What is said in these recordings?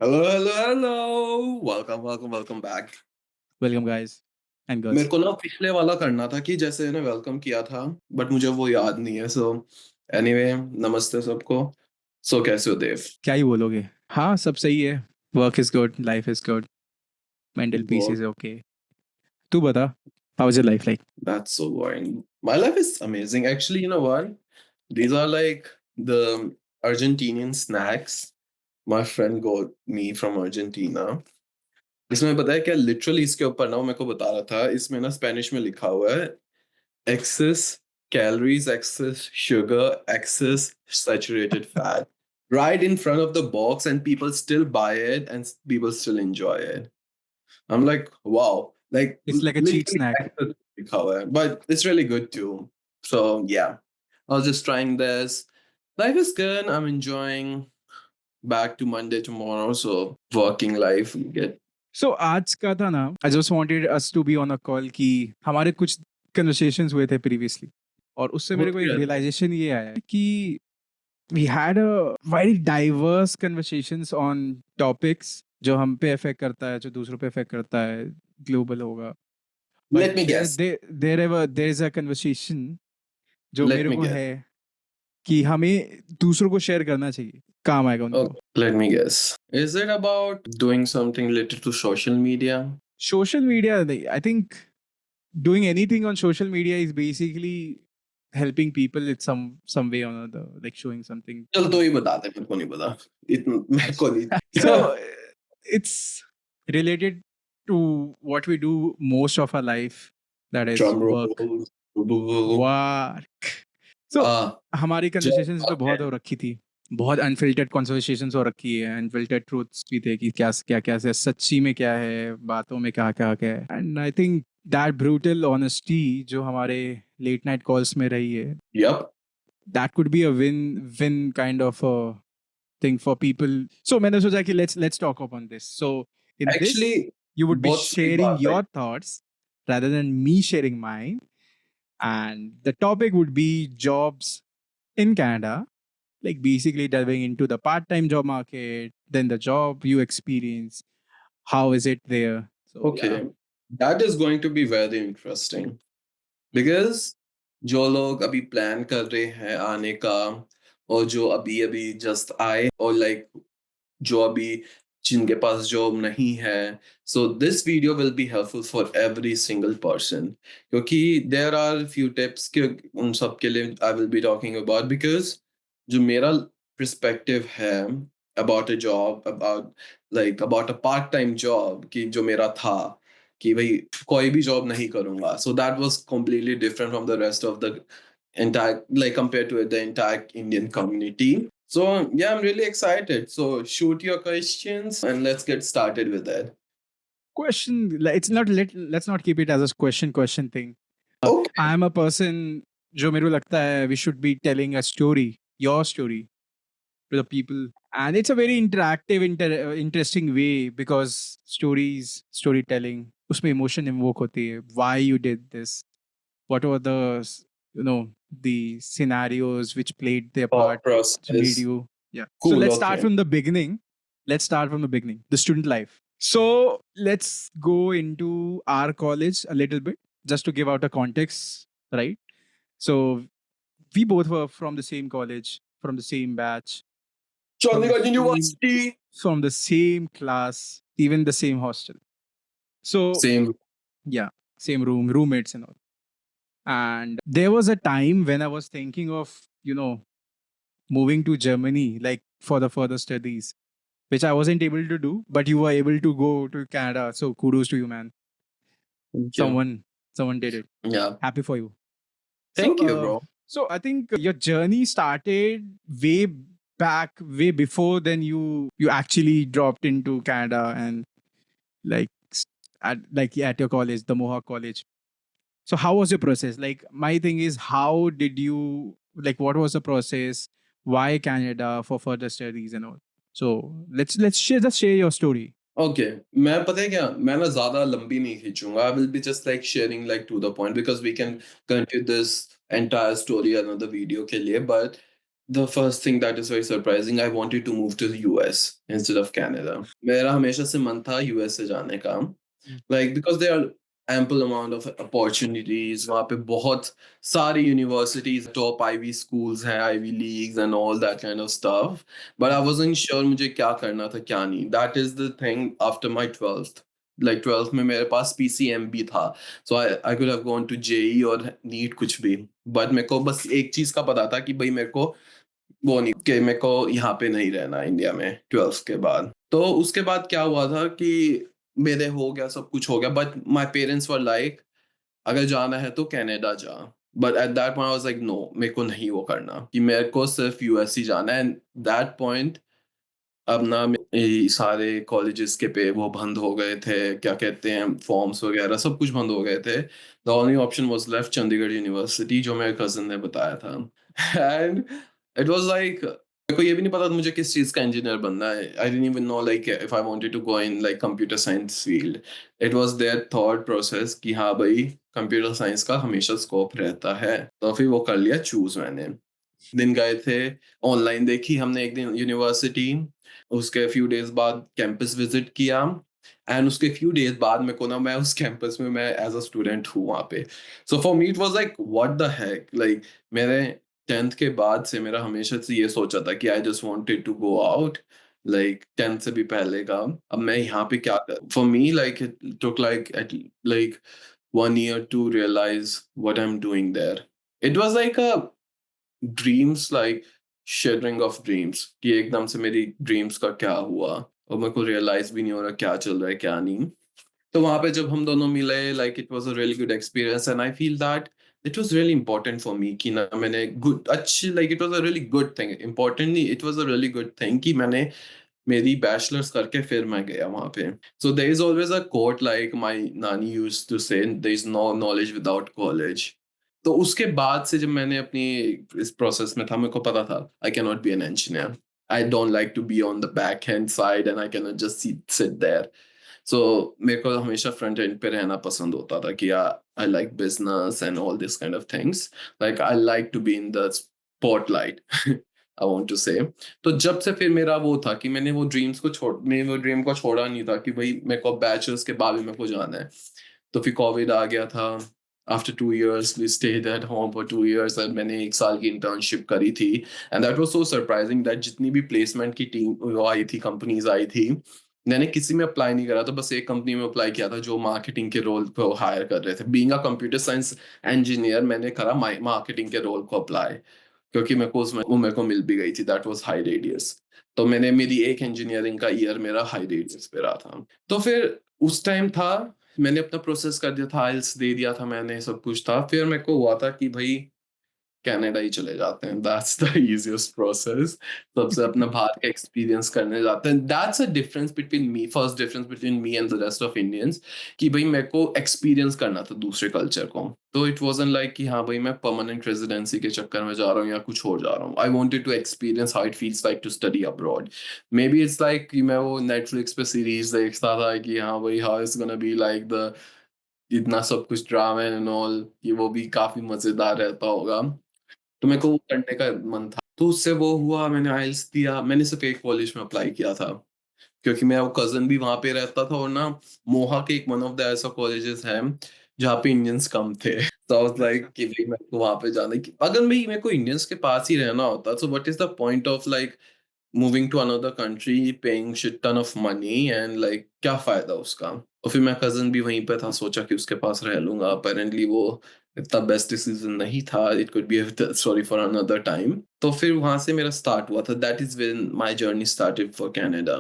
Hello, hello, hello. Welcome back. Welcome guys and मेरे girls. को ना पिछले वाला करना था कि जैसे इन्हें वेलकम किया था, बट मुझे वो याद नहीं है। सो एनीवे, नमस्ते सबको। सो कैसे हो देव? क्या ही बोलोगे। हाँ, सब सही है। Work is good, life is good, mental peace वो इज ओके। तू बता, how is your life like? That's so boring. My life is amazing. Actually, you know what? These are like the Argentinian snacks my friend got me from Argentina. इसमें पता है क्या, literally इसके ऊपर ना वो मेरे को बता रहा था, इसमें ना स्पेनिश में लिखा हुआ है excess calories, excess sugar, excess saturated fat. Right in front of the box, and people still buy it and people still enjoy it. I'm like, wow, like it's like a cheat literally snack. excess color, but it's really good too. So yeah, I was just trying this. Life is good. I'm enjoying. Back to Monday tomorrow, so working life. Get so आज का था ना, I just wanted us to be on a call कि हमारे कुछ conversations हुए थे previously, और उससे वो मेरे को भी एक रहता है। रियलाइजेशन ये आया कि we had a very diverse conversations on topics जो हम पे इफेक्ट करता है, जो दूसरों पे इफेक्ट करता है, ग्लोबल होगा। But Let me guess. There is a conversation जो Let मेरे me को guess. है कि हमें दूसरों को शेयर करना चाहिए, काम आएगा उनको। Okay, let me guess. Is it about doing something related to social media? Social media, I think doing anything on social media is basically helping people in some way or another, like showing something चल तो good. ही बता दे, मेरे को नहीं पता। इतना मेरे को नहीं। So it's related to what we do most of our life, that is Drum work. roll. Boo. Work. So Ah, हमारी just कन्वर्सेशंस पे बहुत okay. हो रखी थी, बहुत अनफिल्टर्ड कॉन्वर्सेशंस हो रखी है, अनफिल्टर्ड ट्रूथ्स भी थे कि क्या क्या क्या है, सच्ची में क्या है, बातों में क्या क्या क्या है। And I think that brutal honesty जो हमारे लेट नाइट कॉल्स में रही है, Yep. That could be a win win kind of thing for people. So मैंने सोचा कि let's talk upon this. So in this Actually, you would be बहुत सही sharing बात है। your thoughts rather than me sharing mine, and the topic would be jobs in Canada, like basically delving into the part-time job market, then the job you experience, how is it there. So yeah. Okay, that is going to be very interesting because जो लोग अभी plan कर रहे हैं आने का, और जो अभी अभी जस्ट आए, और लाइक जो अभी जिनके पास जॉब नहीं है, so this video will be helpful for every single person, क्योंकि देयर आर फ्यू टिप्स कि उन सब के लिए I will be talking about, because जो मेरा पर्सपेक्टिव है about a job, about like about a part time job, कि जो मेरा था कि भाई कोई भी जॉब नहीं करूंगा, so that was completely different from the rest of the entire, like compared to the entire Indian community. So yeah, I'm really excited. So shoot your questions and let's get started with it. Question, like, it's not, let's not keep it as a question thing. Okay. I am a person जो मेरे को लगता है we should be telling a story, your story, to the people, and it's a very interactive interesting way, because storytelling उसमें emotion invoke होती है, why you did this, what were the you know the scenarios which played their Thought part, which made process. you. Yeah, so Cool. let's start Okay. from the beginning. The student life. So let's go into our college a little bit, just to give out a context, right? So we both were from the same college, from the same batch, from the Chandigarh same University. from the same class, even the same hostel. So Same. yeah, same roommates and all. And there was a time when I was thinking of, moving to Germany, like for the further studies, which I wasn't able to do, but you were able to go to Canada. So kudos to you, man. Thank you. Someone did it. Yeah. Happy for you. So, Thank you, bro. so I think your journey started way back, way before then you actually dropped into Canada, and like at your college, the Mohawk College. So how was your process? Like, my thing is, how did you, like, what was the process? Why Canada for further studies and all? So just share your story. Okay, मैं पता है क्या, मैं ना ज़्यादा लंबी नहीं खींचूँगा। I will be just like sharing like to the point because we can continue this entire story another video के लिए, but The first thing that is very surprising, I wanted to move to the US instead of Canada. मेरा हमेशा से मन था US से जाने का, like because there are ample amount of opportunities. वहाँ पे बहुत सारी universities, top Ivy schools हैं, Ivy Leagues and all that kind of stuff. But I wasn't sure मुझे क्या करना था क्या नहीं. That is the thing after my 12th. Like 12th में मेरे पास PCM भी था. So I could have gone to JE और NEET कुछ भी. But मेरे को बस एक चीज़ का पता था कि भाई मेरे को वो नहीं कि मेरे को यहाँ पे नहीं रहना इंडिया में 12th के बाद। तो उसके बाद क्या हुआ था कि मेरे हो गया सब कुछ हो गया but my parents were like अगर जाना है तो कनाडा जा। But at that point I was like no मेरे को नहीं वो करना कि मेरे को सिर्फ यूएस ही जाना है एंड दैट पॉइंट अब ना मेरे सारे कॉलेजेस के पे वो बंद हो गए थे, क्या कहते हैं फॉर्म्स वगैरह सब कुछ बंद हो गए थे। The only option was left Chandigarh university जो मेरे कज़िन ने बताया था एंड इट वाज लाइक मेरे को ये भी नहीं पता था मुझे किस चीज़ का इंजीनियर बनना है। I didn't even know like if I wanted to go in like computer science field. It was their thought process कि हाँ भाई कंप्यूटर साइंस का हमेशा स्कोप रहता है। तो फिर वो कर लिया चूज़ मैंने। दिन गए थे, ऑनलाइन देखी हमने एक दिन यूनिवर्सिटी, उसके फ्यू डेज़ बाद कैंपस विज़िट किया एंड उसके फ्यू डेज़ बाद मेरे को ना मैं उस कैंपस में मैं एज़ अ स्टूडेंट हूँ वहाँ पे। So for me it was like what the heck like मैंने 10th के बाद से मेरा हमेशा से ये सोचा था कि I just wanted to go out like 10th से भी पहले का। अब मैं यहाँ पे क्या करूँ? For me like it took like at like 1 year to realize what I'm doing there. It was like a dreams like shattering of dreams कि एकदम से मेरी ड्रीम्स का क्या हुआ और मेरे को रियलाइज भी नहीं हो रहा क्या चल रहा है क्या नहीं। तो वहाँ पे जब हम दोनों मिले like it was a really good experience and I feel that it was really important for me कि ना मैंने गुड अच्छी like it was a really good thing important नहीं it was a really good thing कि मैंने मेरी bachelors करके फिर मैं गया वहाँ पे। So there is always a quote like my nani used to say there is no knowledge without college. तो उसके बाद से जब मैंने अपनी इस प्रोसेस में था मेरे को पता था I can not be an engineer. I don't like to be on the back hand side and I can not just sit there. So मेरे को हमेशा फ्रंट एंड पे रहना पसंद होता था कि I like business and all this kind of things like I like to be in the spotlight I want to say. तो जब से फिर मेरा वो था कि मैंने वो ड्रीम को छोड़ा नहीं था कि भाई मेरे को बैचलर्स के बाद भी मेरे को जाना है। तो फिर कोविड आ गया था। After 2 years we stayed at home for 2 years और मैंने 1 साल की इंटर्नशिप करी थी and that was so surprising that जितनी भी प्लेसमेंट की टीम वो आई थी कंपनीज आई थी मैंने किसी में अप्लाई नहीं करा था बस एक कंपनी में अप्लाई किया था जो मार्केटिंग के रोल को हायर कर रहे थे। Being a computer science engineer मैंने करा मार्केटिंग के रोल को अप्लाई क्योंकि मेरे को उसमें वो मेरे को मिल भी गई थी दैट वाज हाई रेडियस। तो मैंने मेरी एक इंजीनियरिंग का ईयर मेरा हाई रेडियस पे रहा था। तो फिर उस टाइम था मैंने अपना प्रोसेस कर दिया था आइल्स दे दिया था मैंने सब कुछ था फिर मेरे को हुआ था कि भाई कनाडा ही चले जाते हैं दैट्स द इजीएस्ट प्रोसेस। सबसे अपना बाहर का एक्सपीरियंस करने जाते हैं that's a difference between me first difference between me and the rest of Indians कि भाई मेरे को एक्सपीरियंस करना था दूसरे कल्चर को। तो इट वाजंट लाइक कि हाँ भाई मैं परमानेंट रेजिडेंसी के चक्कर में जा रहा हूँ या कुछ और जा रहा हूँ। I wanted to experience how it feels like to study abroad. Maybe it's like कि मैं वो नेटफ्लिक्स पे सीरीज देखता था कि हाँ भाई how is gonna be like the इतना सब कुछ ड्रामा एंड ऑल कि वो भी काफी मजेदार रहता होगा। तो मेरे को वो करने का मन था। तो उससे वो हुआ मैंने आइल्स दिया मैंने सिर्फ एक कॉलेज में अप्लाई किया था क्योंकि मेरा वो कज़न भी वहाँ पे रहता था और ना मोहा के एक वन ऑफ द ऐसा कॉलेजेस है जहाँ पे इंडियंस कम थे। तो आई वाज़ लाइक कि भई मेरे को वहाँ पे जाना है कि अगर भई मेरे को इंडियंस के पास ही रहना होता so what is the point of like moving to another country, paying shit ton of money and like क्या फ़ायदा उसका? और फिर मेरा कज़िन भी वहीं पे था, सोचा कि उसके पास रह लूँगा, अपेरेंटली वो इतना बेस्ट डिसीज़न नहीं था, it could be a story for another time. तो फिर वहाँ से मेरा स्टार्ट हुआ था, that is when my journey started for Canada.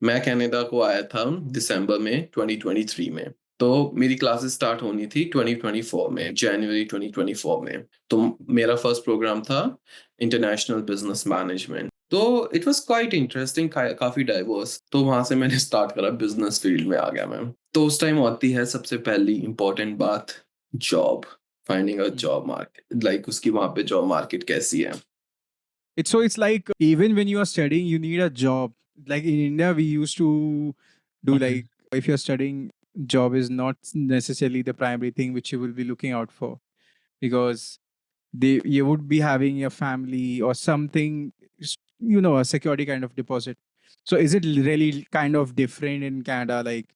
मैं कनाडा को आया था दिसंबर में 2023 में। तो मेरी क्लासेस स्टार्ट होनी थी 2024 में, जनवरी 2024 में। तो मेरा फर्स्ट प्रोग्राम था इंटरनेशनल बिज़नेस मैनेजमेंट। तो इट वाज़ क्वाइट इंटरेस्टिंग काफ़ी डाइवर्स। तो वहाँ से मैंने स्टार्ट करा बिज़नेस फील्ड में आ गया मैं। तो उस टाइम आती है सबसे पहली इम्पोर्टेंट बात job, finding a Mm. Job market like उसकी वहाँ पे जॉब मार्केट कैसी है? It's like even when you are studying, you need a job. Like in India, we used to do like if you're studying, job is not necessarily the primary thing which you will be looking out for because you would be having a family or something, a security kind of deposit. So is it really kind of different in Canada, like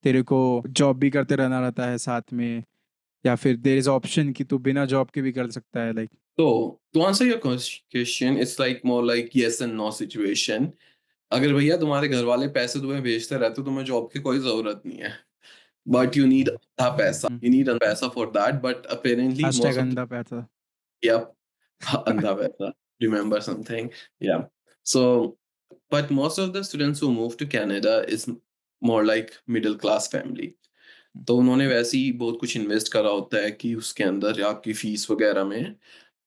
तेरे को job भी करते रहना रहता है साथ में, या फिर देयर इज ऑप्शन कि तू बिना जॉब के भी कर सकता है, like? So to answer your question, it's like more like yes and no situation. अगर भैया तुम्हारे घर वाले पैसे तुम्हें भेजते रहते तो तुम्हें जॉब की कोई जरूरत नहीं है. But you need a paisa. You need a paisa for that. But apparently, hashtag most of the अंधा पैसा. yep, andha paisa. Remember something? Yeah. So, but most of the students who move to Canada is more like middle class family. तो उन्होंने वैसे ही बहुत कुछ invest करा होता है कि उसके अंदर या आपकी फीस वगैरह में.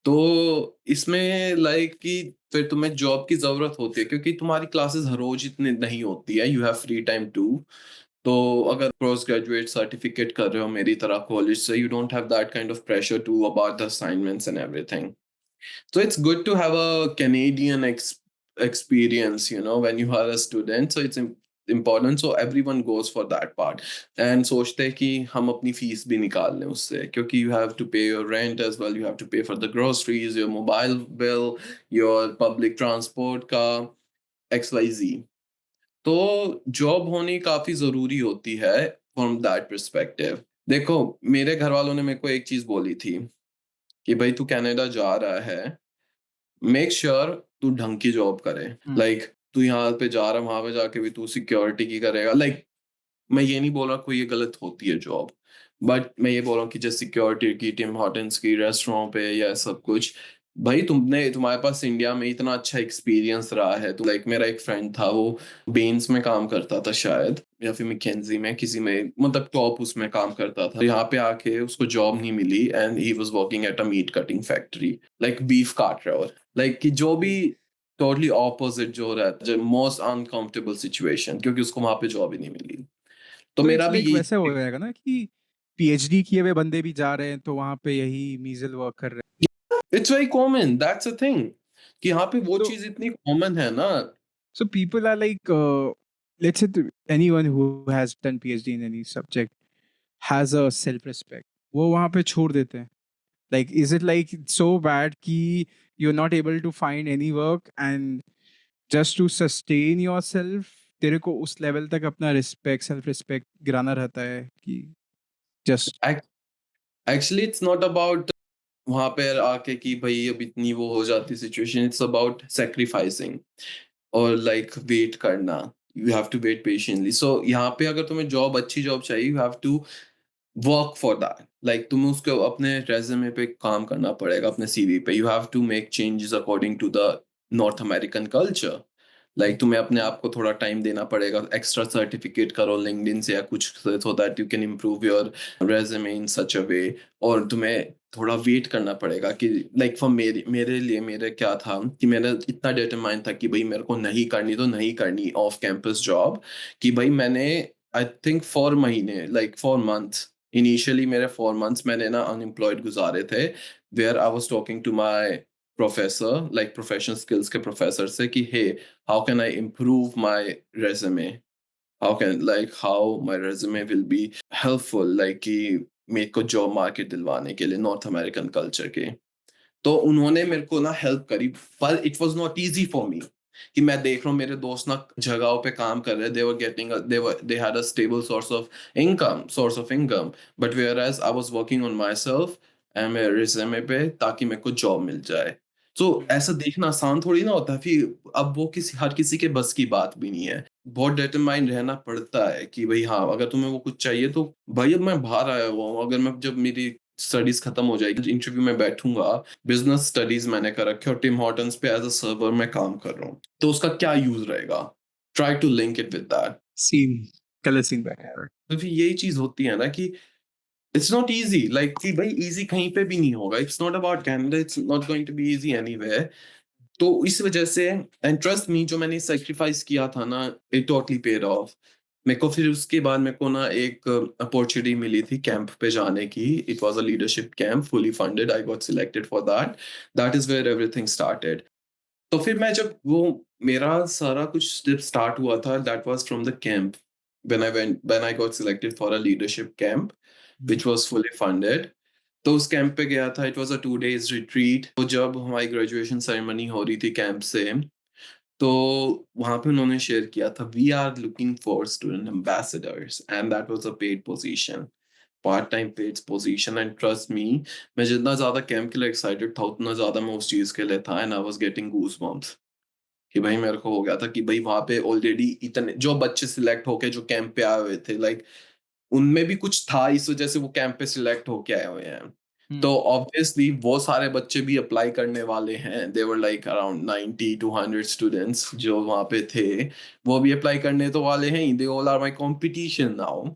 तो इसमें लाइक कि फिर तुम्हें जॉब की ज़रूरत होती है क्योंकि तुम्हारी क्लासेस हर रोज़ इतनी नहीं होती है, you have free time too. तो अगर पोस्ट ग्रेजुएट सर्टिफिकेट कर रहे हो मेरी तरह कॉलेज से, you don't have that kind of pressure to about the assignments and everything. So it's good to have a Canadian experience, when you are a student. So it's important. So everyone goes for that part. And सोचते हैं कि हम अपनी fees भी निकाल लें उससे क्योंकि you have to pay your rent as well. You have to pay for the groceries, your mobile bill, your public transport का XYZ. तो जॉब होनी काफी जरूरी होती है फ्रॉम दैट perspective. देखो मेरे घर वालों ने मेरे को एक चीज बोली थी कि भाई तू कनाडा जा रहा है, मेक श्योर तू ढंग की जॉब करे. लाइक तू यहाँ पे जा रहा है वहां पे जाके भी तू सिक्योरिटी की करेगा. लाइक मैं ये नहीं बोल रहा कोई ये गलत होती है जॉब, बट मैं ये बोल रहा हूँ कि जैसे सिक्योरिटी की, टिम हॉर्टन्स की, रेस्टोरेंट पे या सब कुछ. भाई तुम्हारे पास इंडिया में इतना अच्छा एक्सपीरियंस रहा है. तो लाइक मेरा एक फ्रेंड था, वो बेन्स में काम करता था शायद, या फिर मैकेंजी में, किसी में, मतलब टॉप उसमें काम करता था. यहाँ पे आके उसको जॉब नहीं मिली and he was working at a meat cutting factory, like beef काट रहा, और लाइक कि जो भी टोटली ऑपोजिट जो रहता है, मोस्ट अनकंफर्टेबल सिचुएशन, क्योंकि उसको वहां पे जॉब ही नहीं मिली. तो तो मेरा इट्स भी लाइक यही. वैसे हो जाएगा ना कि पीएचडी किए हुए बंदे भी जा रहे हैं तो वहां पे यही मीजल वर्क कर रहे हैं. It's very common, that's a thing, कि यहाँ पे वो तो चीज इतनी कॉमन है ना. so people are like, let's say anyone who has done PhD in any subject has a self respect, वो वहां पे छोड़ देते हैं. Like, is it like so bad कि you're not able to find any work and just to sustain yourself तेरे को उस लेवल तक अपना रिस्पेक्ट, सेल्फ रिस्पेक्ट गिराना रहता है कि just. Actually it's not about वहां पे आके कि भाई अब इतनी वो हो जाती सिचुएशन. इट्स अबाउट सेक्रीफाइसिंग और लाइक वेट करना. You have to wait patiently. So यहाँ पे अगर तुम्हें जॉब, अच्छी जॉब चाहिए, you have to work for that. Like तुम्हें उसको अपने रेज्यूमे पे काम करना पड़ेगा, अपने सीवी पे. You have to make changes according to the North American culture. Like तुम्हें अपने आप को थोड़ा टाइम देना पड़ेगा, एक्स्ट्रा सर्टिफिकेट करो लिंक्डइन से या कुछ, so that you can improve your resume in such a way. और तुम्हें थोड़ा वेट करना पड़ेगा कि लाइक फॉर मेरे लिए मेरे क्या था कि मेरा इतना डिटरमाइन था कि भाई मेरे को नहीं करनी तो नहीं करनी ऑफ कैंपस जॉब. कि भाई मैंने आई थिंक 4 महीने, लाइक 4 मंथ्स, इनिशियली मेरे 4 मंथ्स मैंने ना अनएम्प्लॉयड गुजारे थे, where I was talking to my professor, like professional skills के प्रोफेसर से कि hey, how can I improve my resume, how my resume will be helpful, like कि मेरे को जॉब मार्केट दिलवाने के लिए नॉर्थ अमेरिकन कल्चर के. तो उन्होंने मेरे को ना हेल्प करी, पर it was not easy for me. कि मैं देख रहा हूँ मेरे दोस्त ना जगहों पे काम कर रहे, they had a stable source of income, but whereas I was working on myself and मेरे रिज्यूमे पे, ताकि मेरे को जॉब मिल जाए. तो ऐसा देखना आसान थोड़ी ना होता है. फिर अब वो हर किसी के बस की बात भी नहीं है. बहुत डिटरमाइंड रहना पड़ता है कि भाई हाँ, अगर तुम्हें वो कुछ चाहिए तो भाई अब मैं बाहर आया हुआ हूँ. अगर मैं जब मेरी स्टडीज खत्म हो जाएगी, इंटरव्यू में बैठूंगा, बिजनेस स्टडीज मैंने कर रखी है और टिम हॉर्टन्स पे एज अ सर्वर में काम कर रहा हूँ, तो उसका क्या यूज रहेगा. Try to link it with that. Scene, colour scene बैठा है. तो फिर यही चीज होती है ना कि इट्स नॉट इजी, लाइक कि भाई इजी कहीं पे भी नहीं होगा. It's not about Canada, it's not going to be easy anywhere. तो इस वजह से, एंड ट्रस्ट मी, जो मैंने सेक्रीफाइस किया था ना, इट टोटली पेड ऑफ. मेरे को फिर उसके बाद मेरे को ना एक अपॉर्चुनिटी मिली थी कैंप पे जाने की. It was a leadership camp, fully funded. I got selected for that. That is where everything started. तो फिर मैं जब वो मेरा सारा कुछ जब स्टार्ट हुआ था, that was from the camp. When I got selected for a leadership camp, which was fully funded. तो उस कैंप पे गया था, it was a 2 days retreat. तो जब हमारी ग्रेजुएशन सेरेमनी हो रही थी कैंप से, तो वहाँ पे उन्होंने शेयर किया था, "we are looking for student ambassadors" and that was a paid position, part time paid position. And trust me, मैं जितना ज़्यादा कैंप के लिए एक्साइटेड था, उतना ज़्यादा मैं उस चीज़ के लिए था, and I was getting goosebumps कि भाई मेरे को हो गया था कि भाई वहाँ पे ऑलरेडी इतने जो बच्चे सिलेक्ट होके जो कैंप पे आए हुए थे, लाइक उनमें भी कुछ था इस वजह से वो कैंप पे सिलेक्ट होके आए हुए हैं। Hmm. तो ऑब्वियसली वो सारे बच्चे भी अप्लाई करने वाले हैं। There were like around 90 to 100 students जो वहाँ पे थे, वो भी अप्लाई करने तो वाले हैं। They all are my competition now,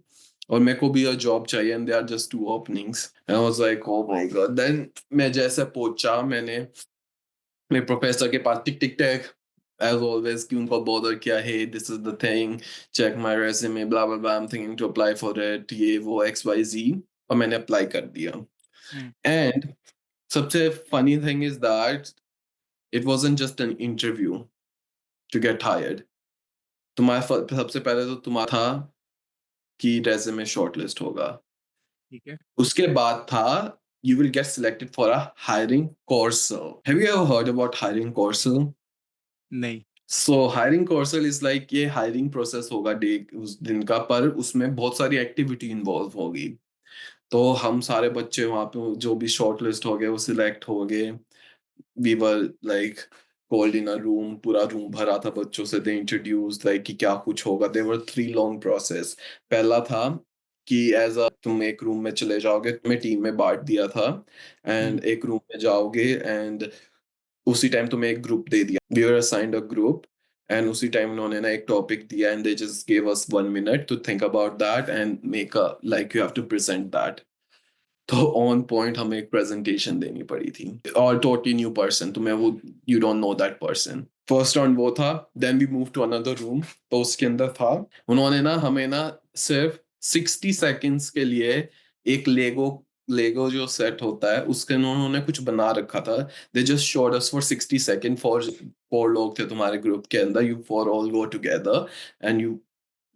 और मेरे को भी जॉब चाहिए, and there are just 2 openings. I was like oh my God! Then मैं जैसे पहुँचा, मैंने मेरे प्रोफेसर के पास टिक टिक टैक एज़ ऑलवेज़ कि उनको बॉदर किया, "hey this is the thing, check my resume blah blah blah, I am thinking to apply for it" ये वो XYZ, और मैंने अप्लाई कर दिया। Hmm. एंड सबसे funny thing is that it wasn't just an interview to get hired. तुम्हारा सबसे पहले तो तुम्हारा था कि रेज़्यूमे शॉर्टलिस्ट होगा। ठीक है। उसके बाद था you will get selected for a hiring कौशल। Have you ever heard about hiring कौशल? नहीं। सो हायरिंग कौशल इज़ लाइक ये हायरिंग प्रोसेस होगा डे उस दिन का, पर उसमें बहुत सारी एक्टिविटी इन्वॉल्व होगी। तो हम सारे बच्चे वहाँ पे जो भी शॉर्टलिस्ट हो गए, वो सिलेक्ट हो गए। We were like called in a room, पूरा रूम भरा था बच्चों से। दे इंट्रोड्यूस्ड लाइक कि क्या कुछ होगा। There were 3 long process. पहला था कि एज़ अ तुम एक रूम में चले जाओगे, तुम्हें टीम में बाँट दिया था, Hmm. एंड एक रूम में जाओगे, एंड उसी टाइम तुम्हें एक ग्रुप दे दिया। We were assigned a group, and उसी टाइम उन्होंने ना एक टॉपिक दिया, and they just give us 1 minute to think about that and make a like you have to present that. तो ऑन पॉइंट हमें एक प्रेज़ेंटेशन देनी पड़ी थी, और टोटली न्यू पर्सन, तुम्हें वो you don't know that person. First round वो था, then we move to another room. तो उसके अंदर था, उन्होंने ना हमें ना सिर्फ़ 60 सेकंड्स के लिए एक लेगो लेगो जो सेट होता है, उसके उन्होंने कुछ बना रखा था। They just showed us for 60 second, 4 लोग थे तुम्हारे ग्रुप के अंदर, you 4 all go together and you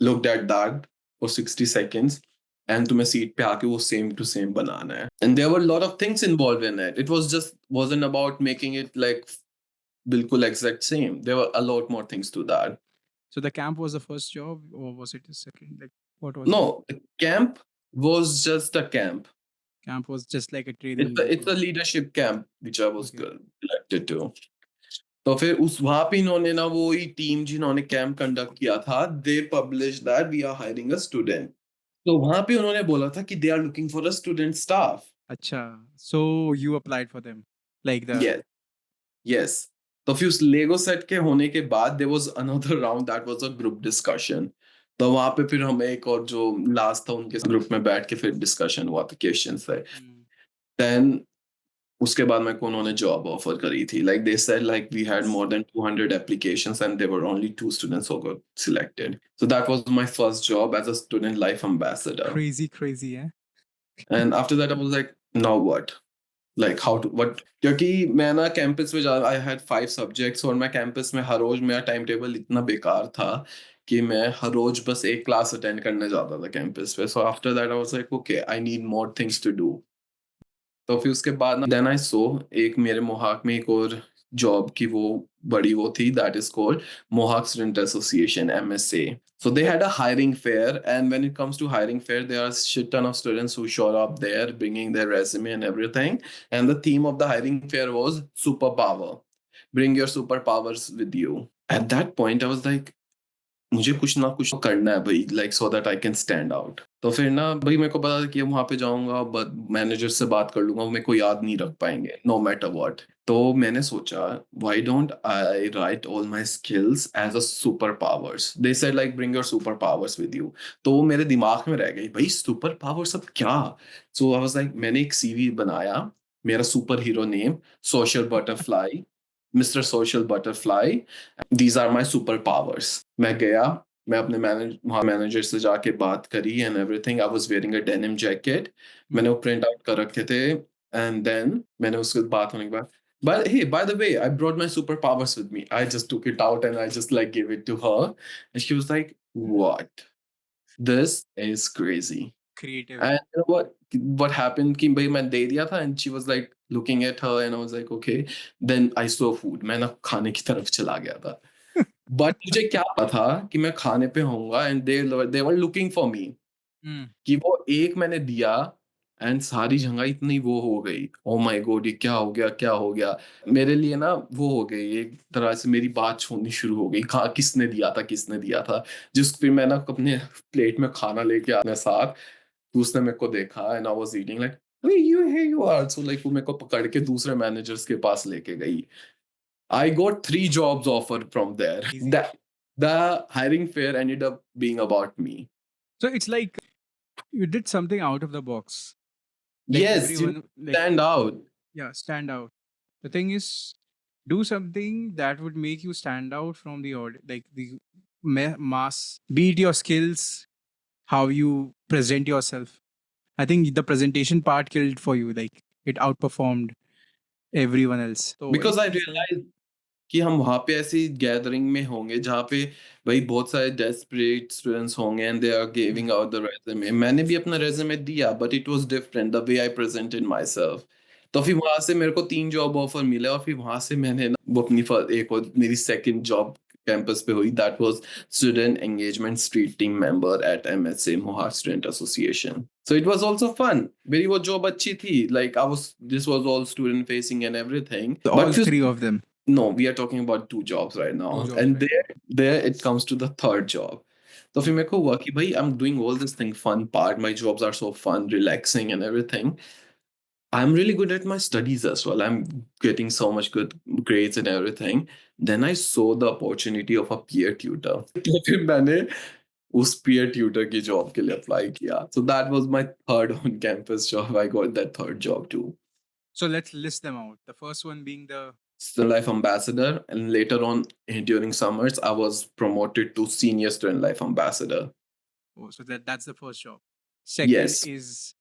looked at that for 60 seconds, and तुम्हें सीट पे आके वो सेम टू सेम बनाना है। And there were a lot of things involved in it. It was just wasn't about making it like बिल्कुल exact same. There were a lot more things to that. So the camp was the first job, or was it the second? Like, what was it? No, the camp was just a camp. Camp was just like a It's training it's before. a leadership camp which I was Okay. elected to. तो फिर उस वहाँ पे इन्होंने ना वो ही team जिन्होंने camp conduct किया था, they published that we are hiring a student. तो वहाँ पे उन्होंने बोला था कि they are looking for a student staff. Acha. So you applied for them, like the. Yes, yes. तो फिर उस लेगो सेट के होने के बाद there was another round, that was a group discussion. तो वहाँ पे फिर हमें एक और जो लास्ट था उनके ग्रुप में बैठ के फिर डिस्कशन हुआ था, क्वेश्चन्स थे। Hmm. देन उसके बाद मेरे को उन्होंने जॉब ऑफर करी थी। Like they said like we had more than 200 applications and there were only 2 students who got selected. So that was my first job as a student life ambassador. Crazy, crazy, eh? And after that I was like now what? Like how to what, क्योंकि मैं ना campus में जा I had 5 subjects, और मैं campus में हर रोज़ मेरा time table इतना बेकार था कि मैं हर रोज़ बस एक क्लास अटेंड करने जाता था कैंपस पे। So after that I was like okay, I need more things to do. तो फिर उसके बाद ना देन आई सो एक मेरे मोहाक में एक और जॉब की वो बड़ी वो थी, that is called Mohawk Student Association, MSA. So they had a hiring fair, and when it comes to hiring fair, there are shit ton of students who show up there bringing their resume and everything. And the theme of the hiring fair was superpower. Bring your superpowers with you. At that point, I was like, मुझे कुछ ना कुछ तो करना है भाई, like so that I can stand out. तो फिर ना भाई मेरे को पता था कि वहाँ पे जाऊँगा, बट मैनेजर से बात कर लूँगा, वो मेरे को याद नहीं रख पाएँगे नो मैटर व्हाट। तो मैंने सोचा why don't I right all my skills as a super powers? They said like bring your super powers with you. तो वो मेरे दिमाग में रह गई, भाई सुपर पावर्स अब क्या? सो आई वाज़ लाइक मैंने एक सीवी बनाया, मेरा superhero name social butterfly, mister social butterfly, these are my superpowers. मैं गया, मैं अपने वहाँ मैनेजर से जाके बात करी and everything. I was wearing a denim jacket. Hmm. मैंने वो प्रिंट आउट कर रखे थे, एंड देन मैंने उसके बात होने के बाद, by the way, I brought my superpowers with me. I just took it out and I just like gave it to her. And she was like, what? This is crazy. creative. And you know what happened कि भाई मैं दे दिया था and she was like looking at her and I was like okay. Then I saw food. मैं ना खाने की तरफ चला गया था. But मुझे क्या पता था कि मैं खाने पे होऊँगा and they were looking for me. Hmm. कि वो एक मैंने दिया एंड सारी जगह इतनी वो हो गई, ओह माय गॉड! ये क्या हो गया, क्या हो गया? मेरे लिए ना वो हो गई, एक तरह से मेरी बात होनी शुरू हो गई, कहाँ किसने दिया था, किसने दिया था? जिस फिर मैं ना अपने प्लेट में खाना लेके अपने साथ, तो उसने मेरे को देखा and I was eating like, अरे you here you are, so like वो मेरे को पकड़ के दूसरे मैनेजर्स के पास लेके गई। I got 3 jobs offered from there. Easy. The hiring fair ended up being about me. So it's like you did something out of the box. Like Yes, you everyone, like stand out. yeah, stand out. The thing is, do something that would make you stand out from the like the mass. Be it your skills, how you present yourself. I think the presentation part killed for you. Like it outperformed everyone else. So Because I it's like, realized कि हम वहाँ पे ऐसी gathering में होंगे जहाँ पे भाई बहुत सारे डेस्परेट स्टूडेंट्स होंगे and they are giving out the resume. मैंने भी अपना रेज़्यूमे दिया but it was different the way I presented myself. तो फिर वहाँ से मेरे को 3 जॉब ऑफर मिले और फिर वहाँ से मैंने ना वो अपनी एक और मेरी सेकंड जॉब कैंपस पे हुई that was student engagement street team member at MSA मोहार student association. So it was also fun. मेरी वो जॉब अच्छी थी like I was this was all student facing and everything all but फिर three of them. no, we are talking about 2 jobs right Two now, jobs and right now. there it comes to the third job. तो फिर मेरे को हुआ कि भाई I'm doing all this thing fun part, my jobs are so fun, relaxing and everything. I'm really good at my studies as well. I'm getting so much good grades and everything. Then I saw the opportunity of a peer tutor. तो फिर मैंने उस peer tutor की job के लिए apply किया. So that was my third on campus job. I got that third job too. So let's list them out. The first one being the Student Life Ambassador, and later on during summers, I was promoted to Senior Student Life Ambassador. so that's the first job. Second Yes, is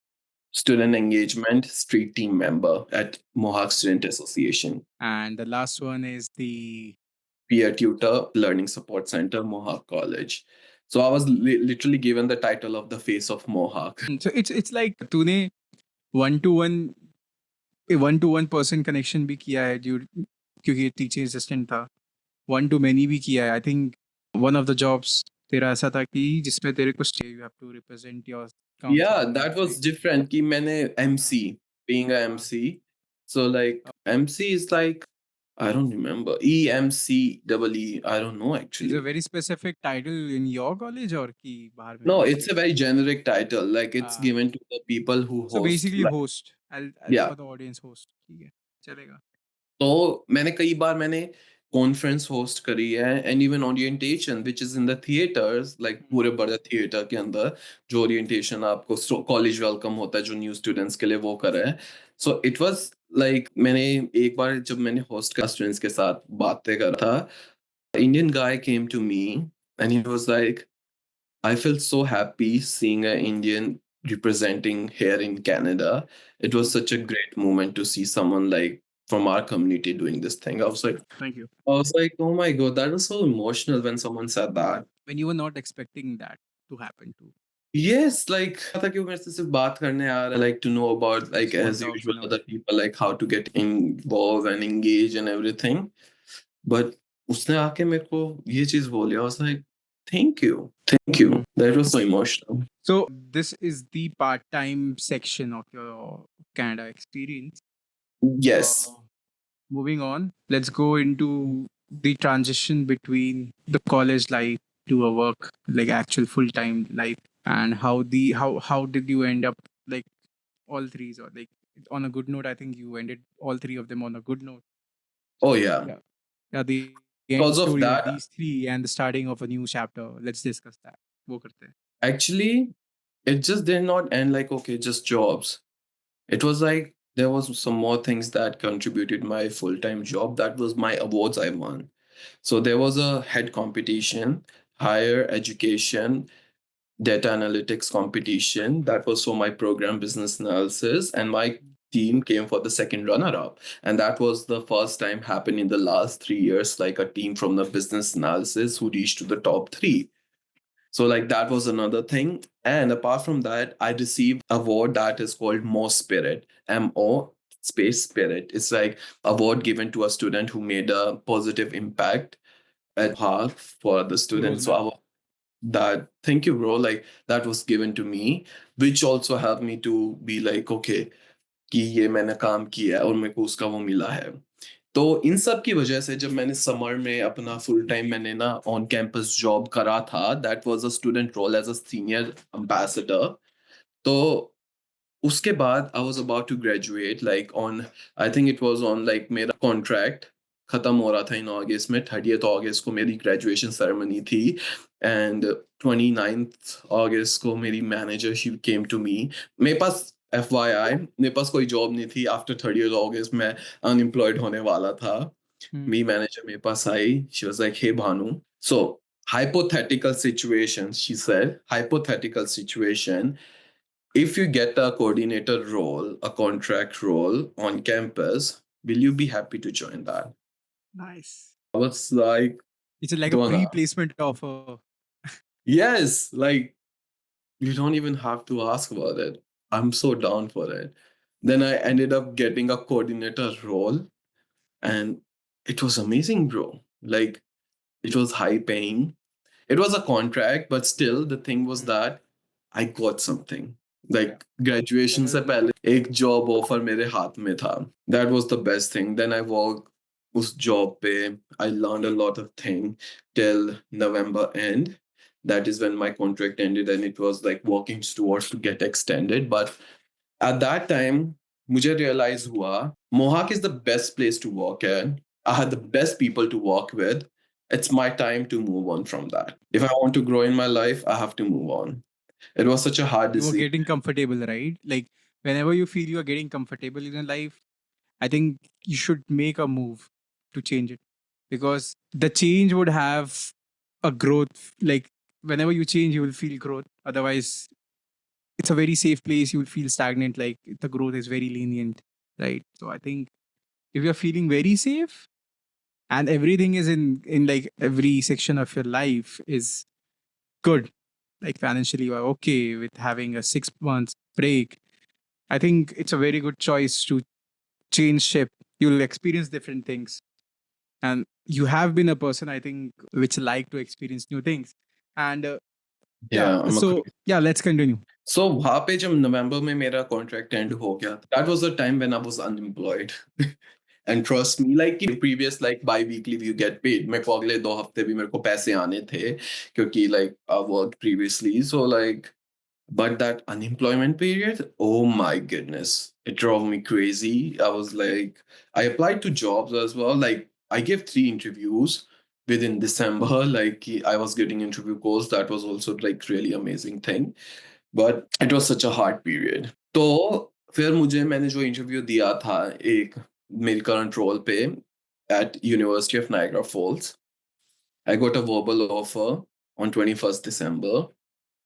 Student Engagement Street Team Member at Mohawk Student Association. and the last one is the Peer Tutor, Learning Support Center, Mohawk College. So I was literally given the title of the face of Mohawk. so it's like तूने one to one person connection भी किया है क्योंकि teaching assistant था. One to many भी किया है. I think one of the jobs तेरा ऐसा था कि जिसमें तेरे को you have to represent your council. Yeah, that was different. कि मैंने MC, being a MC. So like MC is like, I don't remember. EMC I don't know Is a actually. very specific title in your college or कि बाहर में? No, it's a very generic title. Like it's Ah. given to the people who So host. basically Like, host. I'll yeah. for the audience host. ठीक है चलेगा. तो मैंने कई बार मैंने कॉन्फ्रेंस होस्ट करी है and even orientation which is in the theatres like पूरे बड़े थिएटर के अंदर जो ओरिएंटेशन आपको कॉलेज वेलकम होता है जो न्यू स्टूडेंट्स के लिए वो कर रहे हैं सो इट वाज लाइक मैंने एक बार जब मैंने होस्ट का स्टूडेंट्स के साथ बातें करा था Indian guy came to me and he was like I felt so happy seeing an Indian representing here in Canada. It was such a great moment to see someone like from our community doing this thing. Thank you. Oh my god, that was so emotional when someone said that. When you were not expecting that to happen too. Yes, like I thought you were just बात करने आ रहा है, like to know about like Just want as to talk usual about other people like how to get involved and engage and everything. But उसने आके मेरे को ये चीज बोली. I was like, thank you. Thank you. That was so emotional. So this is the part-time section of your Canada experience. Yes. Moving on, let's go into the transition between the college life to a work, like actual full-time life, and how did you end up like all threes or like on a good note? I think you ended all three of them on a good note. Oh yeah. Yeah, the end Because of story of that, these three and the starting of a new chapter. Let's discuss that. वो करते हैं. actually, it just did not end like okay, just jobs. It was like there was some more things that contributed my full-time job. That was my awards I won. So there was a head competition, higher education, data analytics competition. That was for my program business analysis, and my team came for the second runner-up. And that was the first time happened in the last 3 years, like a team from the business analysis who reached to the top three. So like that was another thing. And apart from that, I received award that is called Mo Spirit, MO space spirit. It's like award given to a student who made a positive impact at heart for the students. Rose, So I man. was that thank you, bro. Like that was given to me, which also helped me to be like, okay, कि ये मैंने काम किया है और मेरे को उसका वो मिला है. तो इन सब की वजह से जब मैंने समर में अपना फुल टाइम मैंने ना ऑन कैंपस जॉब करा था, that was a student role as a senior ambassador. तो उसके बाद I was about to graduate like on, I think it was on like मेरा कॉन्ट्रैक्ट खत्म हो रहा था इन अगस्त में. 30th अगस्त को मेरी ग्रेजुएशन सेरेमनी थी एंड 29th अगस्त को मेरी manager she came to me. मेरे पास FYI मेरे पास कोई जॉब नहीं थी. आफ्टर 30th अगस्त मैं अनएम्प्लॉयड होने वाला था. Hmm. Me manager मेरे पास आई. She was like, hey Bhanu, so hypothetical situation, she said, hypothetical situation, if you get a coordinator role, a contract role on campus, will you be happy to join that? Nice. I was like, It's like a don't know. pre-placement offer. Yes, like you don't even have to ask about it. I'm so down for it. Then I ended up getting a coordinator role and it was amazing, bro. Like it was high paying. It was a contract, but still the thing was that I got something. Like graduation से पहले एक job offer मेरे हाथ में था. That was the best thing. Then I worked उस job पे. I learned a lot of things till November end. That is when my contract ended and it was like working towards to get extended. But at that time, मुझे realize हुआ Mohawk is the best place to work at. I had the best people to work with. It's my time to move on from that. If I want to grow in my life, I have to move on. It was such a hard You were decision. getting comfortable, right? Like whenever you feel you are getting comfortable in your life, I think you should make a move to change it, because the change would have a growth. Like whenever you change, you will feel growth. Otherwise, it's a very safe place. You will feel stagnant. Like the growth is very lenient, right? So I think if you're feeling very safe and everything is in like every section of your life is good, like financially you are okay with having a 6 months break, I think it's a very good choice to change ship. You'll experience different things, and you have been a person, I think, which like to experience new things. And yeah, Yeah, I'm a so yeah, let's continue. So वहाँ पे जब नवंबर में मेरा contract and हो गया, that was the time when I was unemployed. And trust me, like कि previous like bi-weekly you get paid. मेरे को अगले 2 हफ्ते भी मेरे को पैसे आने थे क्योंकि like I worked previously. So like, but that unemployment period, oh my goodness, it drove me crazy. I was like, I applied to jobs as well. Like I gave 3 interviews within December. Like I was getting interview calls. That was also like really amazing thing. But it was such a hard period. तो फिर मैंने जो interview दिया था एक मेरी current role पे at University of Niagara Falls, I got a verbal offer on 21st December.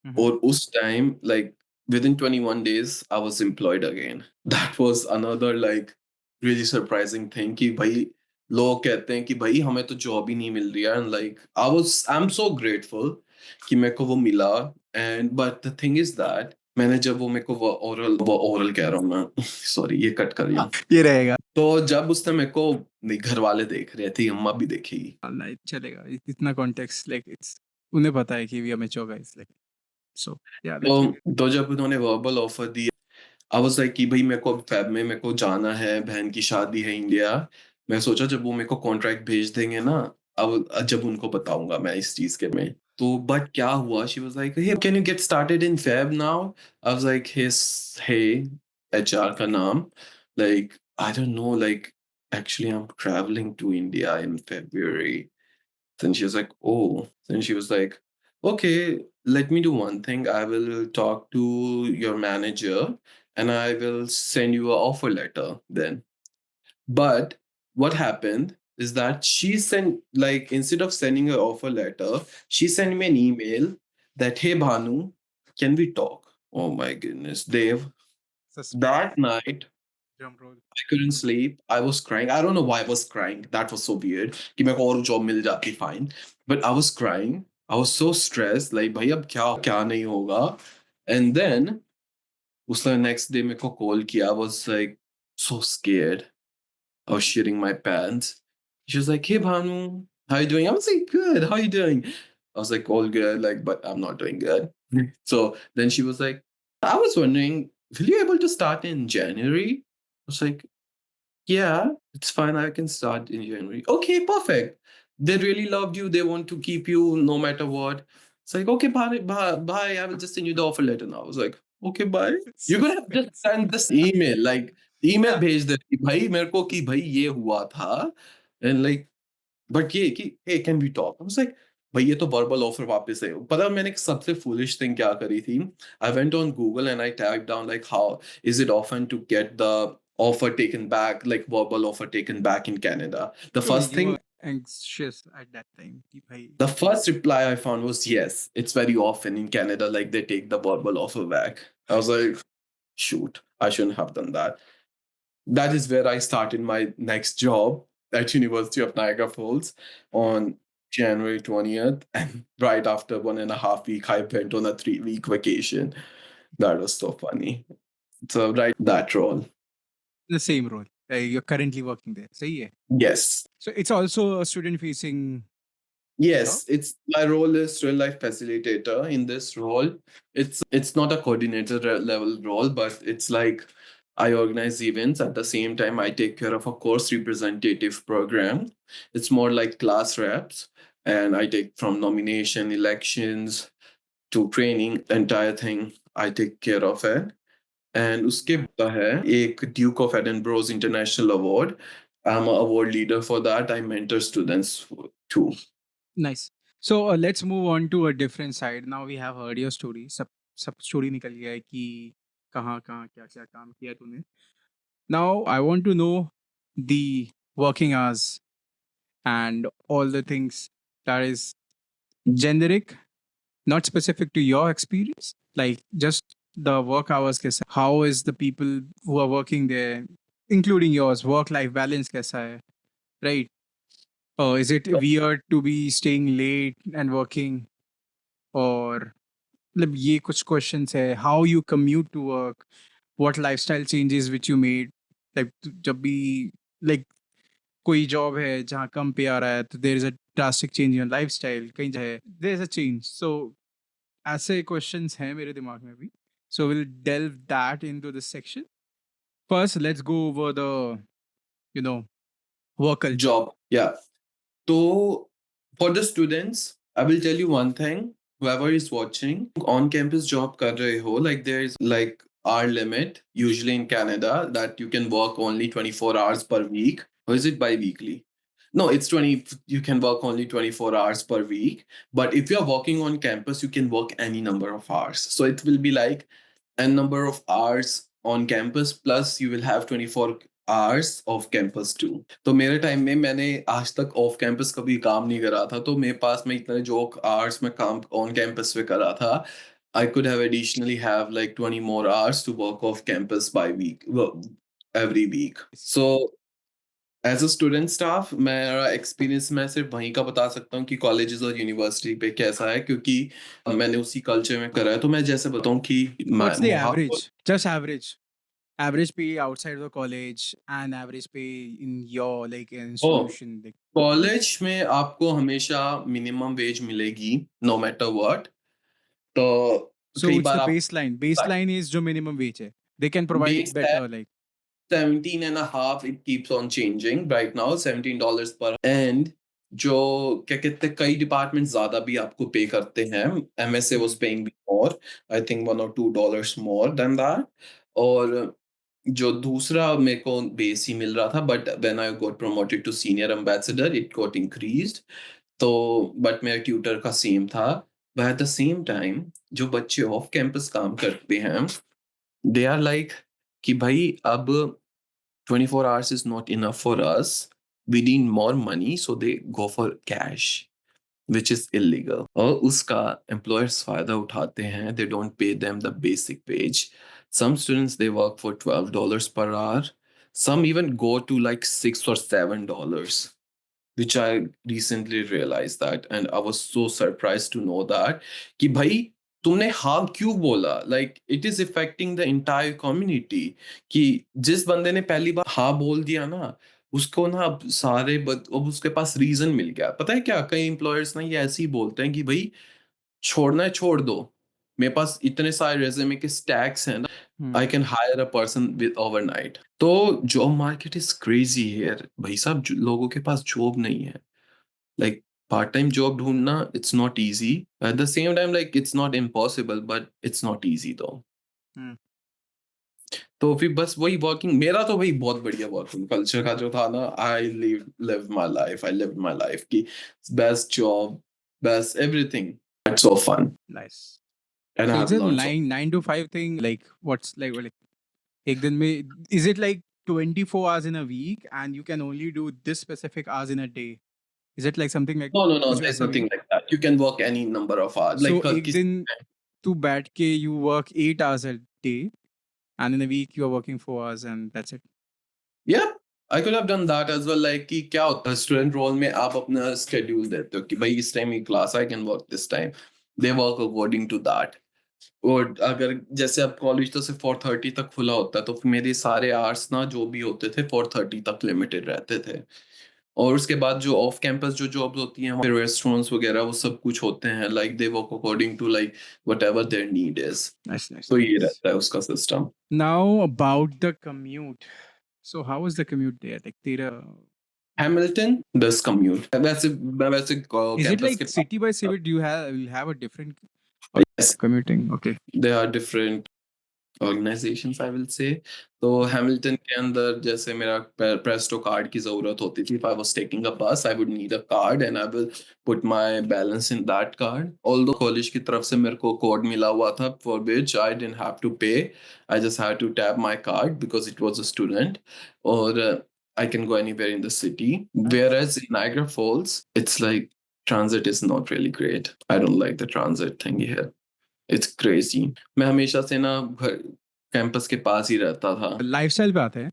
Mhm. और उस time like within 21 days I was employed again. That was another like really surprising thing कि भाई लोग कहते हैं कि भाई हमें तो जॉब ही नहीं मिल रही है. And like I'm so grateful कि मेरे को वो मिला. And but the thing is that मैंने जब वो मेरे को वो oral कह रहा हूँ मैं सॉरी ये कट करिए. ये रहेगा. तो जब उसने मेरे को नहीं घर वाले देख रहे थे अम्मा भी देखेगी. नहीं चलेगा, इतना कॉन्टेक्स्ट लाइक इट्स उन्हें पता है कि we are mature guys like. So या लेट्स तो जब उन्होंने वर्बल ऑफर दिया आई वाज लाइक कि भाई मेरे को फेब में मेरे को जाना है, बहन की शादी है इंडिया. मैं सोचा जब वो मेरे को कॉन्ट्रैक्ट भेज देंगे ना, अब जब उनको बताऊँगा मैं इस चीज़ के में. तो बट क्या हुआ, she was like, "hey, can you get started in Feb now?" I was like, hey HR का नाम, like I don't know, like actually I am travelling to India in February. Then she was like, oh. Then she was like, okay, let me do one thing. I will talk to your manager and I will send you an offer letter then. But what happened is that she sent, like, instead of sending an offer letter, she sent me an email that, hey, Bhanu, can we talk? Oh my goodness, Dave. That night, drum roll. I couldn't sleep. I was crying. I don't know why I was crying. That was so weird. कि मेरे को और job मिल जाती fine. But I was crying I was so stressed, like भाई अब क्या नहीं होगा. And then उसने next day मेरे को call किया. I was like so scared. I was shitting my pants. She was like, "Hey Bhanu, how you doing?" I was like, "Good. How you doing?" I was like, "All good." Like, but I'm not doing good. So then she was like, "I was wondering, will you able to start in January?" I was like, "Yeah, it's fine. I can start in January." Okay, perfect. They really loved you. They want to keep you no matter what. It's like, okay, bye, bye, bye. I will just send you the offer letter now. I was like, okay, bye. You could have just Suspense. sent this email, like email Yeah. भेज दे कि भाई मेरे को कि भाई ये हुआ था. And like, but ये कि hey, can we talk? I was like, भाई ये तो verbal offer वापस है. पता है मैंने सबसे foolish thing क्या करी थी? I went on Google and I typed down like how is it often to get the offer taken back, like verbal offer taken back in Canada. The So first you thing, were anxious at that time. कि भाई, the first reply I found was yes, it's very often in Canada, like they take the verbal offer back. I was like, shoot, I shouldn't have done that. That is where I started my next job at University of Niagara Falls on January 20th. And right after 1.5 weeks, I went on a 3 week vacation. That was so funny. So right that role. the same role. You're currently working there. सही है. Yes. So it's also a student facing job. Yes, it's my role is real life facilitator in this role. It's not a coordinator level role, but it's like I organize events at the same time I take care of a course representative program. It's more like class reps, and I take from nomination, elections to training, entire thing I take care of it. And उसके Nice. बाद है एक Duke of Edinburgh's International Award. I'm an award leader for that. I mentor students too. Nice. So let's move on to a different side. Now we have heard your story. सब story निकल गया है कि कहाँ कहाँ क्या क्या काम किया तूने. Now I want to know the working hours and all the things that is generic, not specific to your experience. Like just the work hours कैसा. How is the people who are working there, including yours, work life balance कैसा है, right? Is it weird to be staying late and working, or मतलब ये कुछ questions है. How you commute to work, what lifestyle changes which you made, like जब भी like कोई job है जहाँ कम पे आ रहा है तो there is a drastic change in your lifestyle, कहीं है there is a change. So ऐसे questions हैं मेरे दिमाग में भी. So we'll delve that into this section. First, let's go over the, you know, work culture. Job. Yeah. So for the students, I will tell you one thing. Whoever is watching, on-campus job kar rahe ho, like there is like hour limit usually in Canada that you can work only 24 hours per week. Or is it bi-weekly? No, it's 20. You can work only 24 hours per week. But if you're working on campus, you can work any number of hours. So it will be like n number of hours on campus plus you will have 24 hours off campus too. तो मेरे time में मैंने आज तक off campus कभी काम नहीं करा था, तो मेरे पास में इतने जो आवर्स में काम ऑन कैंपस पे करा था. I could have additionally have like 20 more hours to work off campus by week, well, every week. So as a student staff मेरा एक्सपीरियंस मैं सिर्फ वहीं का बता सकता हूँ कि कॉलेजेस और यूनिवर्सिटी पे कैसा है, क्योंकि मैंने उसी कल्चर में करा है. तो मैं जैसे बताऊँ कि What's the वहाँ average? Just average. Average pay outside the college and average pay in your like institution. Like college में आपको हमेशा मिनिमम वेज मिलेगी नो मैटर व्हाट. तो so कई it's बार the आप baseline. Baseline is जो minimum wage है. They can provide base है better like 17 and a half. It keeps on changing. Right now $17 per and जो क्या कहते हैं कई डिपार्टमेंट ज्यादा भी आपको पे करते हैं. MSA was paying more, I think $1 or $2 more than that. और जो दूसरा मेरे को बेस ही मिल रहा था, but when I got promoted to senior ambassador it got increased. तो बट मेरा ट्यूटर का सेम था. But at the same time जो बच्चे ऑफ कैंपस काम करते हैं दे आर लाइक कि भाई अब 24 hours is not enough for us. We need more money, so they go for cash, which is illegal. और उसका employers फायदा उठाते हैं. They don't pay them the basic wage. Some students they work for $12 per hour. Some even go to like $6 or $7. which I recently realized that, and I was so surprised to know that कि भाई तुमने हाँ क्यों बोला, like it is affecting the entire community कि जिस बंदे ने पहली बार हाँ बोल दिया ना, उसको ना अब अब उसके पास रीजन मिल गया। पता है क्या, कई एम्प्लॉयर्स ना ये ऐसे ही बोलते हैं कि भाई छोड़ना है छोड़ दो, मेरे पास इतने सारे रेज्यूमे के स्टैक्स हैं ना, Hmm. I can hire a person with overnight. तो job market is crazy here भाई साहब, लोगों के पास जॉब नहीं है। लाइक पार्ट टाइम जॉब ढूंढना, it's not easy, at the same time like it's not impossible but it's not easy though. Hmm. तो फिर बस वही वर्किंग, मेरा तो भाई बहुत बढ़िया वर्किंग कल्चर का जो था ना, I live my life, I live my life की best job, best everything, it's so fun Nice. And I So have it's a learned so. 9 to 5 thing. Like what's like एक दिन में is it like 24 hours in a week and you can only do this specific hours in a day? Is it like something like No, no, no, कुछ there's वैसा भी nothing है? like that. You can work any number of hours. So Like एक किसी, दिन तू बैठ के you work 8 hours a day and in a week you are working 4 hours and that's it. yeah, I could have done that as well. Like कि क्या होता है स्टूडेंट रोल में, आप अपना स्केड्यूल देते हो कि भाई इस टाइम की class, I can work this time, they work according to that. और अगर जैसे अब कॉलेज तो सिर्फ 4:30 तक खुला होता है, तो फिर मेरे सारे आवर्स ना जो भी होते थे 4:30 तक लिमिटेड रहते थे। और उसके बाद जो ऑफ कैंपस जो जॉब्स होती हैं, फिर रेस्टोरेंट्स वगैरह वो सब कुछ होते हैं, like they work according to like whatever their need is. Nice, nice, तो ये nice. रहता है उसका system. Now about the commute. So how was the commute there? Like तेरा हैमिल्टन दिस कम्यूट, वैसे is it कैंपस के like city by pass. city? Do you have a different Yes, commuting? Okay. there are different organisations I will say. तो Hamilton के अंदर जैसे मेरा Presto card की ज़रूरत होती थी, if I was taking a bus I would need a card and I will put my balance in that card. Although college की तरफ से मेरे को कोड मिला हुआ था for which I didn't have to pay, I just had to tap my card because it was a student. और I can go anywhere in the city. Whereas in Niagara Falls, it's like transit is not really great. I don't like the transit thing here. It's crazy. मैं हमेशा से ना घर campus के पास ही रहता था। Lifestyle पे आते हैं.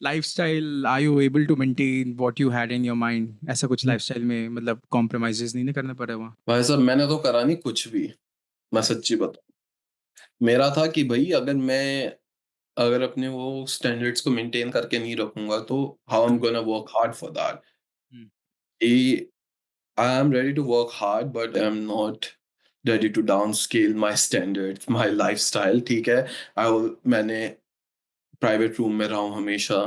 Lifestyle, are you able to maintain what you had in your mind? ऐसा कुछ lifestyle में मतलब compromises नहीं ना करना पड़ा वहाँ. भाई साहब मैंने तो करा नहीं कुछ भी, मैं सच्ची बताऊँ। मेरा था कि भई अगर अपने वो स्टैंडर्ड्स को मेंटेन करके नहीं रखूँगा तो how I am gonna work hard for that. Hmm. कि I am ready to work hard but I am not ready to downscale my standards, my lifestyle, ठीक है? मैंने प्राइवेट रूम में रहा हूँ हमेशा।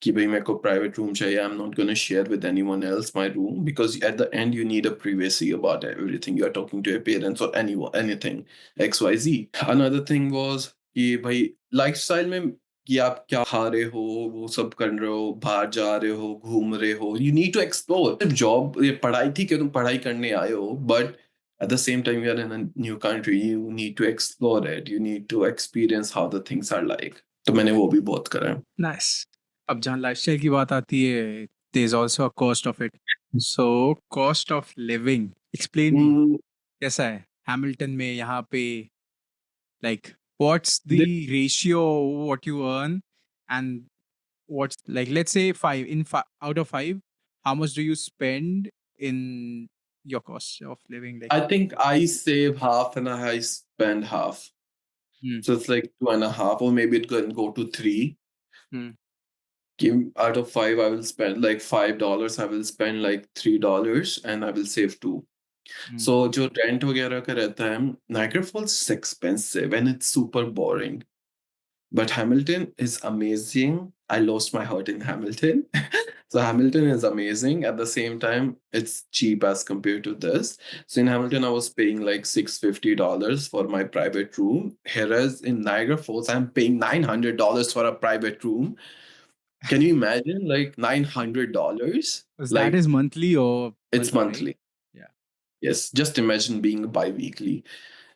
कि भाई मेरे को प्राइवेट रूम चाहिए, आई am not gonna share with anyone else my room because at the end you need a privacy about everything, you are talking to your parents or anyone anything XYZ। Another thing was कि भाई lifestyle में कि आप क्या खा रहे हो, वो सब कर रहे हो, बाहर जा रहे हो, घूम रहे हो, यू नीड टू एक्सप्लोर। सिर्फ जॉब ये पढ़ाई थी कि तुम पढ़ाई करने आए हो, but at the same time you are in a new country, you need to explore it, you need to experience how the things are like। तो मैंने वो भी बहुत करा है। Nice. अब जहाँ lifestyle की बात आती है, there's also a cost of it. So cost of living. Explain me. Mm, कैसा है? Hamilton में यहाँ पे like what's the- the ratio what you earn and what's like let's say out of 5 how much do you spend in your cost of living like I think I save half and I spend half. Hmm. So it's like 2.5, or maybe it can go to 3. Hmm. Out of 5, I will spend like $5. I will spend like $3 and I will save 2. Hmm. So जो rent वगैरह का रहता है, Niagara Falls is expensive and it's super boring. But Hamilton is amazing. I lost my heart in Hamilton. So Hamilton is amazing. At the same time, it's cheap as compared to this. So in Hamilton, I was paying like $650 for my private room. Whereas in Niagara Falls, I'm paying $900 for a private room. Can you imagine like $900? Because that Like is monthly or it's monthly, right? monthly. Yeah. Yes, just imagine being bi-weekly.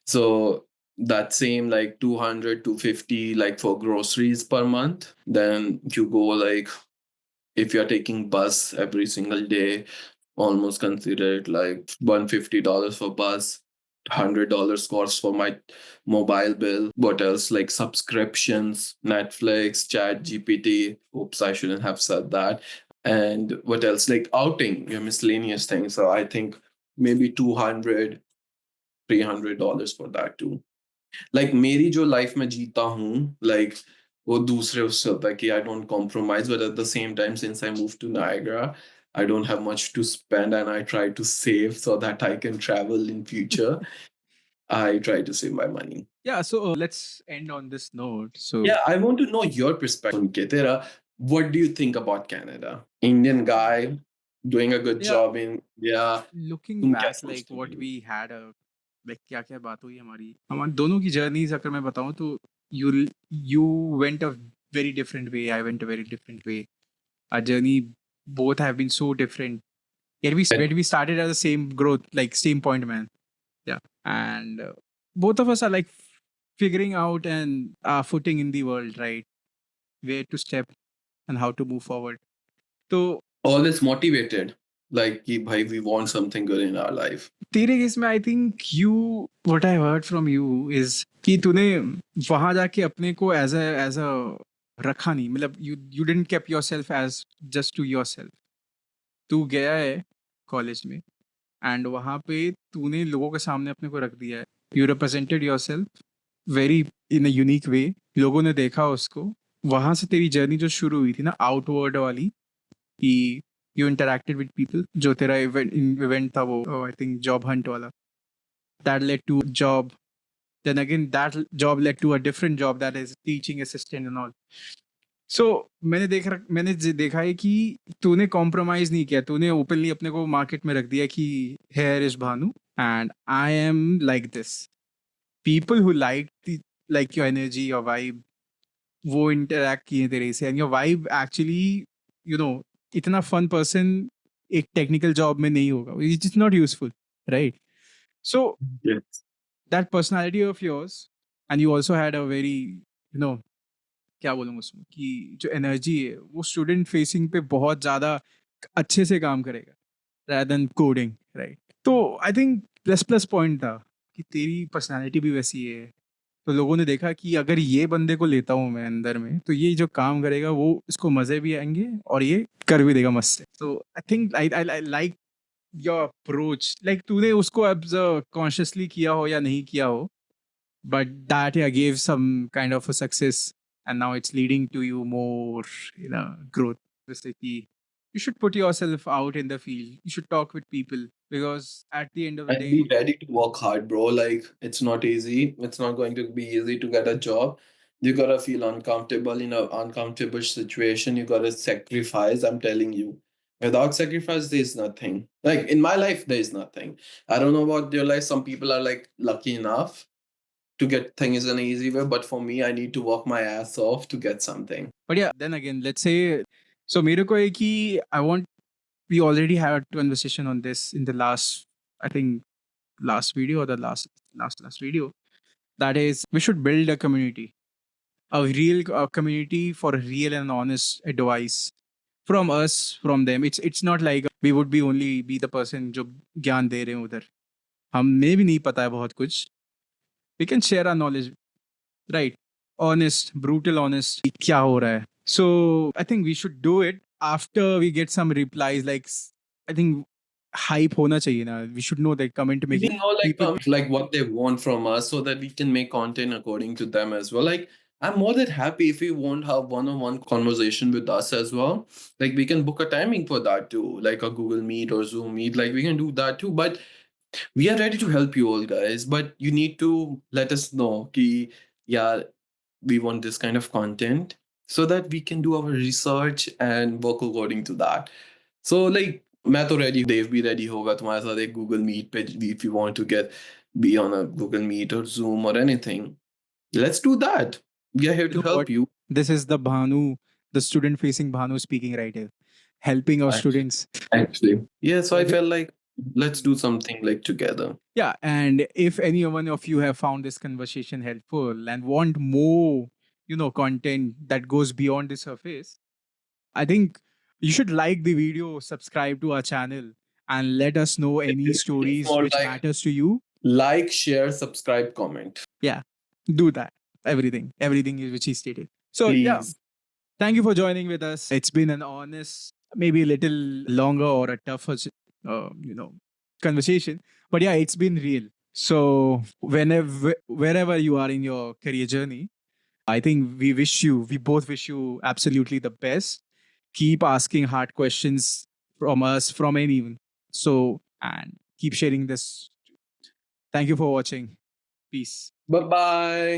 So that same like 200 to 50 like for groceries per month. Then you go like if you're taking bus every single day, almost consider it like $150 for bus, $100 cost for my mobile bill. What else? Like subscriptions, Netflix, Chat GPT. Oops, I shouldn't have said that. And what else? Like outing, your miscellaneous things. So I think maybe $200-300 for that too. Like मेरी जो life में जीता हूँ, like वो दूसरे उससे होता है कि I don't compromise, but at the same time, since I moved to Niagara, I don't have much to spend and I try to save so that I can travel in future. I try to save my money. Yeah, so let's end on this note. So Yeah, I want to know your perspective. सुन के तेरा, what do you think about Canada? Indian guy doing a good yeah, job in India. looking तुम क्या back, like सोचते what हो? we had a like क्या क्या बात हुई हमारी दोनों की जर्नीज अगर मैं बताऊं तो you you went a very different way, I went a very different way. Our journey both have been so different, yet we started at the same growth, like same point, man. Yeah. And both of us are like figuring out and our footing in the world, right? Where to step and how to move forward. So Always motivated, like कि भाई we want something good in our life. तेरे case में I think you what I heard from you is कि तूने वहां जाके अपने को एज अ रखा नहीं, मतलब you didn't keep yourself as just to yourself. तू गया है कॉलेज में एंड वहां पे तूने लोगों के सामने अपने को रख दिया है. You represented yourself very in a unique way. लोगों ने देखा उसको. वहां से तेरी जर्नी जो शुरू हुई थी ना आउटवर्ड वाली, कि यू इंटरेक्टेड विद पीपल. जो तेरा इवेंट था वो आई थिंक जॉब हंट वाला, that led to a job. Then again, that job led to a different job, that is teaching assistant and all. So मैंने देखा है कि तूने कॉम्प्रोमाइज नहीं किया. तूने ओपनली अपने को मार्केट में रख दिया कि here is Bhanu and I am like this. People who like your energy, your vibe, वो interact किए तेरे से, and your vibe actually, you know, इतना fun person एक technical job में नहीं होगा. It's just not useful, right? So Yes. that personality of yours, and you also had a very, you know, क्या बोलूँगा उसमें, कि जो एनर्जी है वो स्टूडेंट फेसिंग पे बहुत ज़्यादा अच्छे से काम करेगा rather than कोडिंग, राइट? तो I think plus plus point था कि तेरी पर्सनालिटी भी वैसी है. तो लोगों ने देखा कि अगर ये बंदे को लेता हूँ मैं अंदर में तो ये जो काम करेगा वो इसको मज़े भी आएंगे और ये कर भी देगा मस्त से. तो I think I like your approach. Like तूने उसको अब कॉन्शियसली किया हो या नहीं किया हो, but that yeah gave some kind of a success, and now it's leading to you more, growth. Basically, you should put yourself out in the field. You should talk with people, because at the end of the And day, be ready to work hard, bro. Like it's not easy. It's not going to be easy to get a job. You gotta feel uncomfortable in an uncomfortable situation. You gotta sacrifice. I'm telling you. Without sacrifice, there's nothing. Like in my life, there's nothing. I don't know about your life. Some people are like lucky enough to get things in an easy way, but for me, I need to work my ass off to get something. but yeah, then again, let's say, so मेरे को है कि I want, we already had a conversation on this in the last, I think, last video or the last video. That is, we should build a community, a real community for real and honest advice from us, from them. It's not like we would be only be the person जो ज्ञान दे रहे हैं उधर. हमें भी नहीं पता है बहुत कुछ. We can share our knowledge, right? Honest, brutal honest, कि क्या हो रहा है. So I think we should do it after we get some replies. Like I think hype होना चाहिए ना. We should know that comment We making know people. like what they want from us so that we can make content according to them as well. Like I'm more than happy if you want to have one-on-one conversation with us as well. Like we can book a timing for that too, like a Google Meet or Zoom Meet. Like we can do that too. But we are ready to help you all, guys. But you need to let us know ki, yeah, we want this kind of content so that we can do our research and work according to that. So like मैं तो ready, देव भी ready होगा तुम्हारे साथ एक Google Meet पे if you want to get be on a Google Meet or Zoom or anything. Let's do that. We are here You to know what? help you. This is the Bhanu, the student facing Bhanu speaking right here, helping our Actually, students. actually. Yeah, so I Okay. felt like let's do something like together. Yeah, and if any one of you have found this conversation helpful and want more, content that goes beyond the surface, I think you should like the video, subscribe to our channel, and let us know any It's stories more which like matters to you. like, share, subscribe, comment. Yeah, do that. Everything is which he stated. So yeah, Please. thank you for joining with us. It's been an honest maybe a little longer or a tougher, conversation. But yeah, it's been real. So wherever you are in your career journey, I think we both wish you absolutely the best. Keep asking hard questions from us, from anyone. So, and keep sharing this. Thank you for watching. Peace. Bye bye.